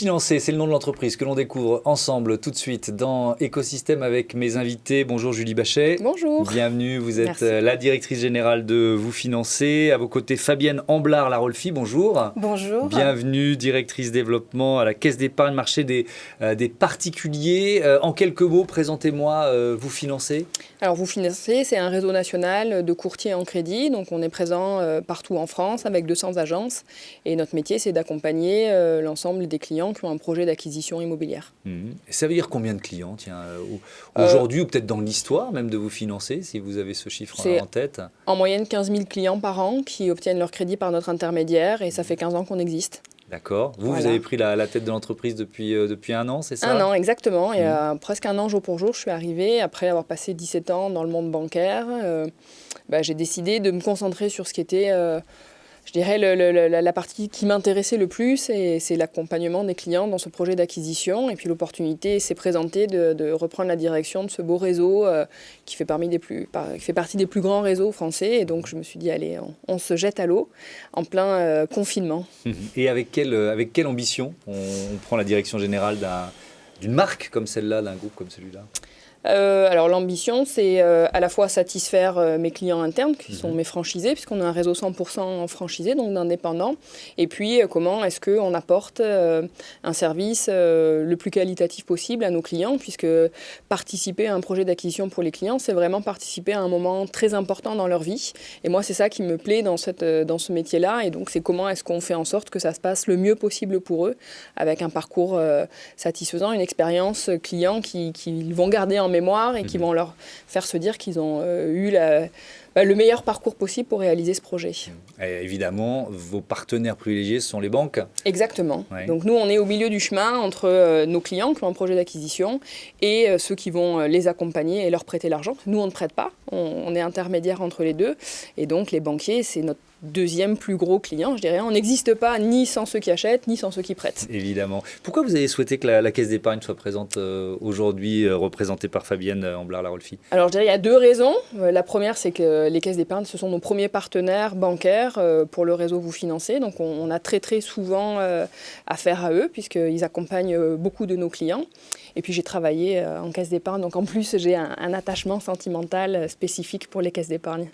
financer, c'est le nom de l'entreprise que l'on découvre ensemble tout de suite dans Écosystème avec mes invités. Bonjour Julie Bachet. Bonjour. Bienvenue, vous êtes Merci. la directrice générale de Vous Financer. À vos côtés, Fabienne Amblard-Larolfi, bonjour. Bonjour. Bienvenue, directrice développement à la Caisse d'épargne marché des particuliers. En quelques mots, présentez-moi Vous Financer. Alors Vous Financer, c'est un réseau national de courtiers en crédit. Donc on est présent partout en France avec 200 agences. Et notre métier, c'est d'accompagner l'ensemble des clients qui ont un projet d'acquisition immobilière. Ça veut dire combien de clients aujourd'hui ou peut-être dans l'histoire même de Vous Financer, si vous avez ce chiffre en tête? En moyenne 15 000 clients par an qui obtiennent leur crédit par notre intermédiaire et ça fait 15 ans qu'on existe. D'accord. Vous avez pris la tête de l'entreprise depuis un an, c'est ça? Un an, exactement. Il y a presque un an, jour pour jour, je suis arrivée. Après avoir passé 17 ans dans le monde bancaire, j'ai décidé de me concentrer sur ce qui était... je dirais la partie qui m'intéressait le plus, c'est l'accompagnement des clients dans ce projet d'acquisition. Et puis l'opportunité s'est présentée de reprendre la direction de ce beau réseau qui fait partie des plus grands réseaux français. Et donc je me suis dit, allez, on se jette à l'eau en plein confinement. Et avec quelle ambition on prend la direction générale d'une marque comme celle-là, d'un groupe comme celui-là? Alors l'ambition, c'est à la fois satisfaire mes clients internes, qui sont mes franchisés, puisqu'on a un réseau 100% franchisé, donc d'indépendants. Et puis comment est-ce qu'on apporte un service le plus qualitatif possible à nos clients, puisque participer à un projet d'acquisition pour les clients, c'est vraiment participer à un moment très important dans leur vie. Et moi, c'est ça qui me plaît dans ce métier-là. Et donc c'est comment est-ce qu'on fait en sorte que ça se passe le mieux possible pour eux, avec un parcours satisfaisant, une expérience client qu'ils vont garder en mémoire et qui vont leur faire se dire qu'ils ont eu le meilleur parcours possible pour réaliser ce projet. Et évidemment, vos partenaires privilégiés, ce sont les banques. Exactement. Ouais. Donc nous, on est au milieu du chemin entre nos clients qui ont un projet d'acquisition et ceux qui vont les accompagner et leur prêter l'argent. Nous, on ne prête pas, on est intermédiaire entre les deux. Et donc les banquiers, c'est notre deuxième plus gros client, je dirais. On n'existe pas ni sans ceux qui achètent, ni sans ceux qui prêtent. Évidemment. Pourquoi vous avez souhaité que la Caisse d'épargne soit présente aujourd'hui, représentée par Fabienne Amblard-Larolfi? Alors je dirais il y a deux raisons. La première, c'est que les caisses d'épargne, ce sont nos premiers partenaires bancaires pour le réseau Vous Financer. Donc on a très souvent affaire à eux, puisqu'ils accompagnent beaucoup de nos clients. Et puis j'ai travaillé en caisse d'épargne, donc en plus j'ai un attachement sentimental spécifique pour les caisses d'épargne.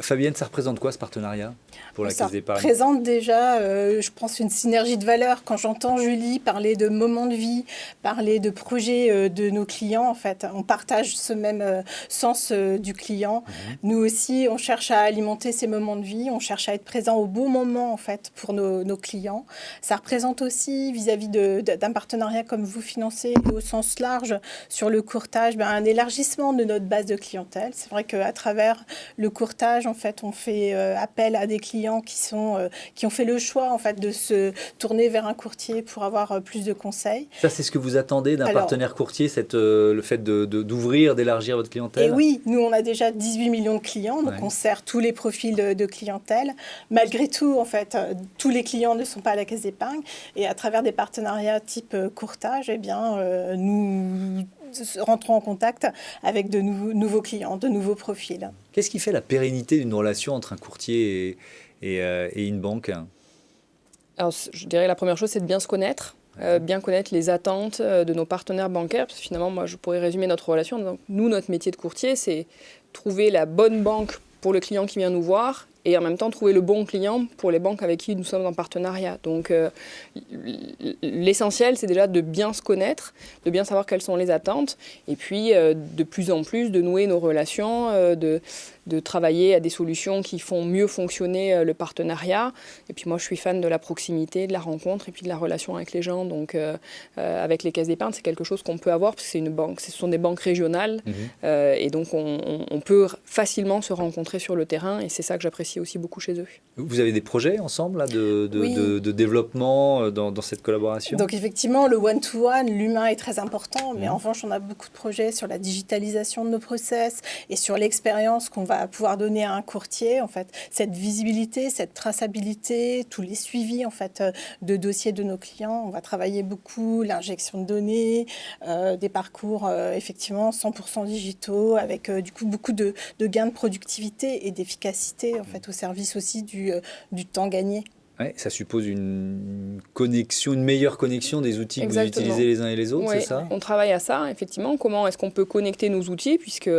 Fabienne, ça représente quoi ce partenariat pour la Caisse d'épargne? Ça représente déjà, je pense, une synergie de valeurs. Quand j'entends Julie parler de moments de vie, parler de projets de nos clients, en fait, on partage ce même sens du client. Nous aussi, on cherche à alimenter ces moments de vie, on cherche à être présent au bon moment, en fait, pour nos clients. Ça représente aussi, vis-à-vis d'un partenariat comme Vous Financer, au sens large, sur le courtage, un élargissement de notre base de clientèle. C'est vrai qu'à travers le courtage, en fait, on fait appel à des clients qui ont fait le choix, en fait, de se tourner vers un courtier pour avoir plus de conseils. Ça, c'est ce que vous attendez d'un partenaire courtier, le fait d'ouvrir, d'élargir votre clientèle? Et oui, nous, on a déjà 18 millions de clients, donc on sert tous les profils de clientèle. Malgré tout, en fait, tous les clients ne sont pas à la Caisse d'épargne. Et à travers des partenariats type courtage, eh bien, nous rentrons en contact avec de nouveaux clients, de nouveaux profils. Qu'est-ce qui fait la pérennité d'une relation entre un courtier et une banque? Alors, je dirais la première chose, c'est de bien se connaître. Bien connaître les attentes de nos partenaires bancaires, parce que finalement, moi, je pourrais résumer notre relation. Donc, nous, notre métier de courtier, c'est trouver la bonne banque pour le client qui vient nous voir et en même temps trouver le bon client pour les banques avec qui nous sommes en partenariat. Donc l'essentiel, c'est déjà de bien se connaître, de bien savoir quelles sont les attentes et puis de plus en plus de nouer nos relations, de travailler à des solutions qui font mieux fonctionner le partenariat. Et puis moi, je suis fan de la proximité, de la rencontre et puis de la relation avec les gens. Donc avec les caisses d'épargne, c'est quelque chose qu'on peut avoir parce que c'est une banque, ce sont des banques régionales et donc on peut facilement se rencontrer sur le terrain et c'est ça que j'apprécie aussi beaucoup chez eux. Vous avez des projets ensemble là, de développement dans cette collaboration? Donc effectivement, le one-to-one, l'humain est très important, mais en revanche, on a beaucoup de projets sur la digitalisation de nos process et sur l'expérience qu'on va pouvoir donner à un courtier. En fait, cette visibilité, cette traçabilité, tous les suivis en fait, de dossiers de nos clients. On va travailler beaucoup l'injection de données, des parcours effectivement 100% digitaux, avec du coup beaucoup de gains de productivité et d'efficacité en fait, au service aussi du temps gagné. Ouais, ça suppose une connexion, une meilleure connexion des outils que vous Exactement. utilisez les uns et les autres, Oui, c'est ça? on travaille à ça, effectivement. Comment est-ce qu'on peut connecter nos outils, puisque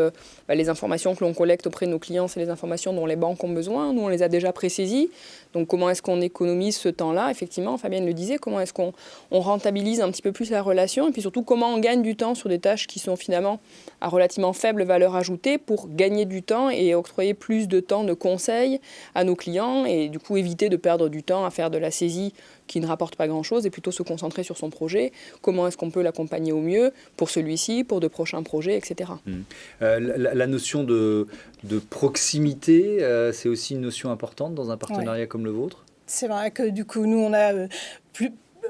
les informations que l'on collecte auprès de nos clients, c'est les informations dont les banques ont besoin. Nous, on les a déjà présaisies. Donc, comment est-ce qu'on économise ce temps-là? Effectivement, Fabienne le disait, comment est-ce qu'on rentabilise un petit peu plus la relation? Et puis surtout, comment on gagne du temps sur des tâches qui sont finalement à relativement faible valeur ajoutée pour gagner du temps et octroyer plus de temps de conseil à nos clients et du coup éviter de perdre du temps à faire de la saisie qui ne rapporte pas grand-chose et plutôt se concentrer sur son projet. Comment est-ce qu'on peut l'accompagner au mieux pour celui-ci, pour de prochains projets, etc. La notion de proximité, c'est aussi une notion importante dans un partenariat comme le vôtre? C'est vrai que du coup, nous,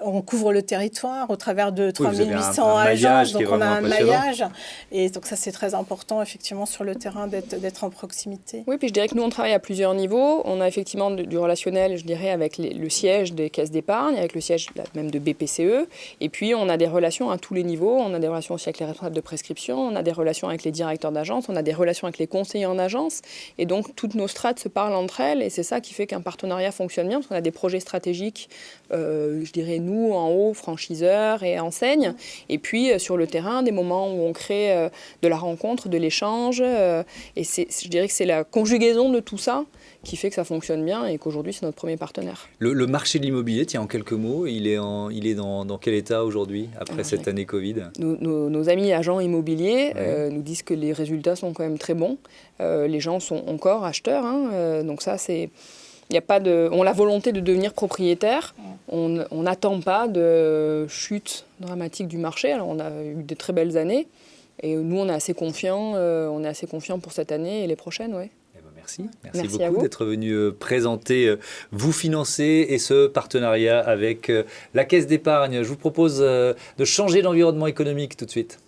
on couvre le territoire au travers de 3800 agences, donc on a un maillage. Et donc ça, c'est très important, effectivement, sur le terrain, d'être en proximité. Oui, puis je dirais que nous, on travaille à plusieurs niveaux. On a effectivement du relationnel, je dirais, avec le siège des caisses d'épargne, avec le siège même de BPCE. Et puis, on a des relations à tous les niveaux. On a des relations aussi avec les responsables de prescription, on a des relations avec les directeurs d'agence, on a des relations avec les conseillers en agence. Et donc, toutes nos strates se parlent entre elles. Et c'est ça qui fait qu'un partenariat fonctionne bien, parce qu'on a des projets stratégiques, je dirais, nous, en haut, franchiseurs et enseignes. Et puis, sur le terrain, des moments où on crée de la rencontre, de l'échange. Et je dirais que c'est la conjugaison de tout ça qui fait que ça fonctionne bien et qu'aujourd'hui, c'est notre premier partenaire. Le marché de l'immobilier, tiens, en quelques mots, il est dans quel état aujourd'hui, après cette année Covid? Nos amis agents immobiliers nous disent que les résultats sont quand même très bons. Les gens sont encore acheteurs. Donc ça, c'est... On a la volonté de devenir propriétaire. On n'attend pas de chute dramatique du marché. Alors, on a eu de très belles années. Et nous, on est assez confiants. Pour cette année et les prochaines, oui. Merci beaucoup d'être venu présenter Vous Financer et ce partenariat avec la Caisse d'épargne. Je vous propose de changer d'environnement économique tout de suite.